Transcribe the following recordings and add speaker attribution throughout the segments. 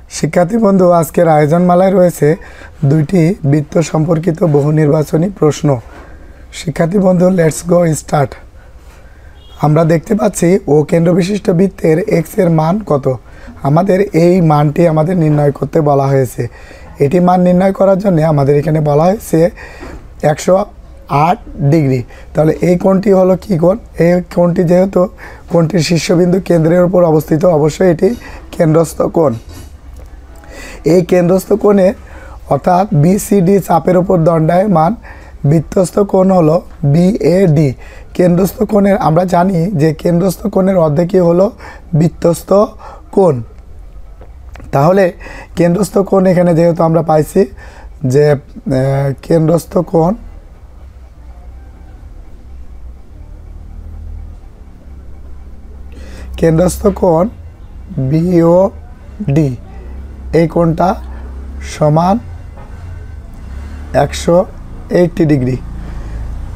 Speaker 1: শিক্ষার্থী বন্ধু, আজকের আয়োজনমালায় রয়েছে দুইটি বৃত্ত সম্পর্কিত বহু নির্বাচনী প্রশ্ন। শিক্ষার্থী বন্ধু, লেটস গো স্টার্ট। আমরা দেখতে পাচ্ছি ও কেন্দ্রবিশিষ্ট বৃত্তের এক্স এর মান কত। আমাদের এই মানটি আমাদের নির্ণয় করতে বলা হয়েছে। এটি মান নির্ণয় করার জন্য আমাদের এখানে বলা হয়েছে 108 ডিগ্রি। তাহলে এই কোণটি হলো কি কোণ? এই কোণটি যেহেতু কোণটির শীর্ষবিন্দু কেন্দ্রের উপর অবস্থিত, অবশ্যই এটি কেন্দ্রস্থ কোণ। এই কেন্দ্রস্থ কোণে অর্থাৎ বিসিডি চাপের উপর দণ্ডায়মান বৃত্তস্থ কোণ হলো বিএডি। কেন্দ্রস্থ কোণের আমরা জানি যে কেন্দ্রস্থ কোণের অর্ধেকই হলো বৃত্তস্থ কোণ। তাহলে কেন্দ্রস্থ কোণ এখানে যেহেতু আমরা পাইছি যে কেন্দ্রস্থ কোণ বিওডি, এই কোণটা সমান 180 ডিগ্রি।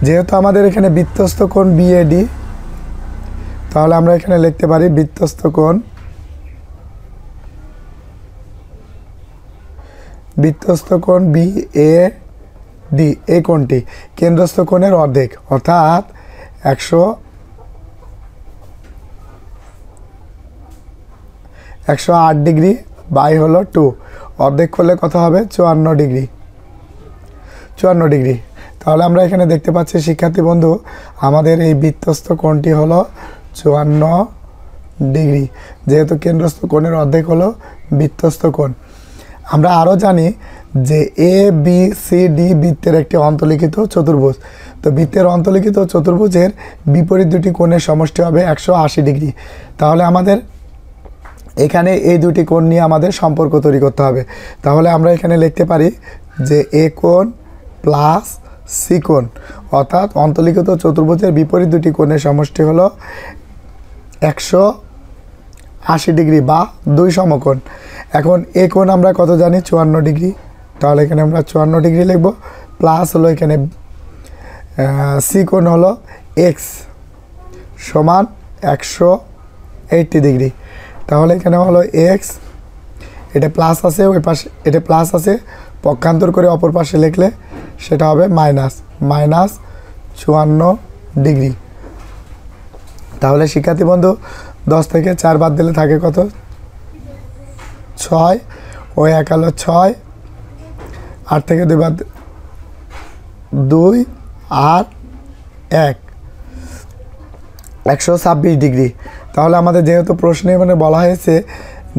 Speaker 1: যেহেতু আমাদের এখানে বৃত্তস্থ কোণ বিএডি, তাহলে আমরা এখানে লিখতে পারি বৃত্তস্থ কোণ বিএডি। এই কোণটি কেন্দ্রস্থ কোণের অর্ধেক, অর্থাৎ 108 ডিগ্রি বাই হলো 2, অর্ধেক করলে কত হবে? 54 ডিগ্রি। তাহলে আমরা এখানে দেখতে পাচ্ছি শিক্ষার্থী বন্ধু, আমাদের এই বৃত্তস্থ কোণটি হলো 54 ডিগ্রি। যেহেতু কেন্দ্রস্থ কোণের অর্ধেক হলো বৃত্তস্থ কোণ। আমরা আরও জানি যে এ বি সি ডি বৃত্তের একটি অন্তর্লিখিত চতুর্ভুজ। তো বৃত্তের অন্তর্লিখিত চতুর্ভুজের বিপরীত দুটি কোণের সমষ্টি হবে 180 ডিগ্রি। তাহলে আমাদের এখানে এই দুটি কোণ নিয়ে আমাদের সম্পর্ক তৈরি করতে হবে। তাহলে আমরা এখানে লিখতে পারি যে এ কোণ প্লাস সি কোণ, অর্থাৎ অন্তর্লিখিত চতুর্ভুজের বিপরীত দুটি কোণের সমষ্টি হলো 180 ডিগ্রি বা 2 সমকোণ। এখন এ কোণ আমরা কত জানি? 54 ডিগ্রি। তাহলে এখানে আমরা 54 ডিগ্রি লিখব, প্লাস হলো এখানে সি কোণ হলো এক্স সমান 180 ডিগ্রি। তাহলে এখানে হলো এক্স, এটা প্লাস আছে ওই পাশে, এটা প্লাস আছে, পক্ষান্তর করে অপর পাশে লিখলে সেটা হবে মাইনাস 54 ডিগ্রি। তাহলে শিক্ষার্থী বন্ধু 10 থেকে 4 বাদ দিলে থাকে কত? 6, ওই 1 হলো 6, 8 থেকে 2 বাদ 2 আর 1, 126 ডিগ্রি। তাহলে আমাদের যেহেতু প্রশ্নে মানে বলা হয়েছে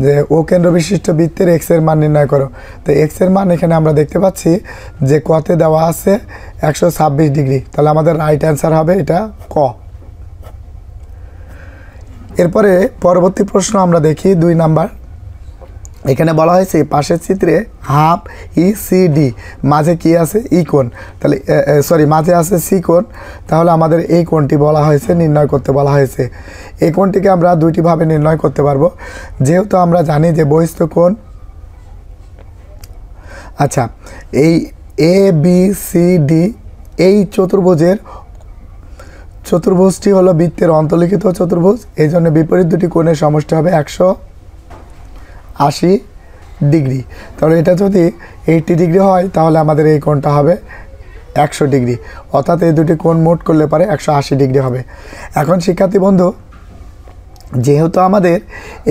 Speaker 1: যে ও কেন্দ্র বিশিষ্ট বৃত্তের এক্স এর মান নির্ণয় করো, তো এক্স এর মান এখানে আমরা দেখতে পাচ্ছি যে কতে দেওয়া আছে 126 ডিগ্রি। তাহলে আমাদের রাইট অ্যান্সার হবে এটা ক। এরপরে পরবর্তী প্রশ্ন আমরা দেখি 2 নাম্বার। এখানে বলা হয়েছে পাশের চিত্রে হাফ ইসিডি, মাঝে কি আছে? ই কোণ। তাহলে মাঝে আছে সি কোণ। তাহলে আমাদের এই কোণটি বলা হয়েছে নির্ণয় করতে বলা হয়েছে। এই কোণটিকে আমরা দুইটি ভাবে নির্ণয় করতে পারবো। যেহেতু আমরা জানি যে বহিস্থ কোণ, আচ্ছা, এই এ বি সি ডি এই চতুর্ভুজটি হলো বৃত্তের অন্তর্লিখিত চতুর্ভুজ। এই জন্য বিপরীত দুটি কোণের সমষ্টি হবে 180 ডিগ্রি। তাহলে এটা যদি 80 ডিগ্রি হয় তাহলে আমাদের এই কোণটা হবে 100 ডিগ্রি, অর্থাৎ এই দুটি কোণ মোট করলে পারে 180 ডিগ্রি হবে। এখন শিক্ষার্থী বন্ধু, যেহেতু আমাদের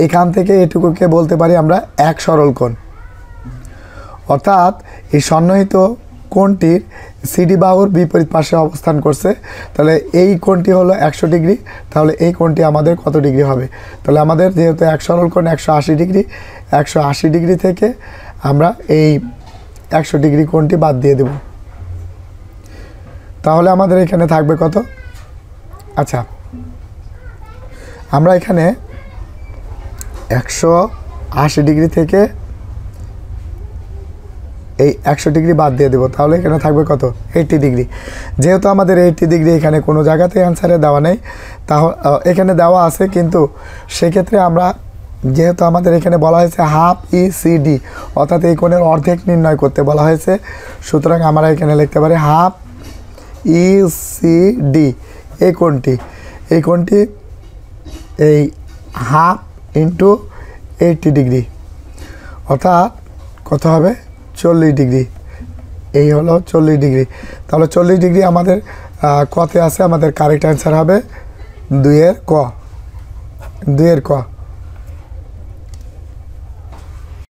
Speaker 1: এখান থেকে এটুকুকে বলতে পারি আমরা এক সরল কোণ, অর্থাৎ এই সন্নিহিত কোণটির সিডি বাহুর বিপরীত পাশে অবস্থান করছে। তাহলে এই কোণটি হলো 100 ডিগ্রি। তাহলে এই কোণটি আমাদের কত ডিগ্রি হবে? তাহলে আমাদের যেহেতু এক সরল কোণ 180 ডিগ্রি, 180 ডিগ্রি থেকে আমরা এই 100 ডিগ্রি কোণটি বাদ দিয়ে দেব। তাহলে আমাদের এখানে থাকবে কত? আচ্ছা, আমরা এখানে 180 ডিগ্রি থেকে এই 100 ডিগ্রি বাদ দিয়ে দেবো। তাহলে এখানে থাকবে কত? 80 ডিগ্রি। যেহেতু আমাদের 80 ডিগ্রি এখানে কোনো জায়গাতে অ্যান্সারে দেওয়া নেই, তাহলে এখানে দেওয়া আছে, কিন্তু সেক্ষেত্রে আমরা যেহেতু আমাদের এখানে বলা হয়েছে হাফ ইসিডি, অর্থাৎ এই কোণের অর্ধেক নির্ণয় করতে বলা হয়েছে, সুতরাং আমরা এখানে লিখতে পারি হাফ ইসিডি। এই কোণটি এই হাফ ইন্টু 80 ডিগ্রি, অর্থাৎ কত হবে 40 ডিগ্রি। এই হলো 40 ডিগ্রি। তাহলে 40 ডিগ্রি আমাদের কতে আছে, আমাদের কারেক্ট অ্যান্সার হবে 2 এর ক।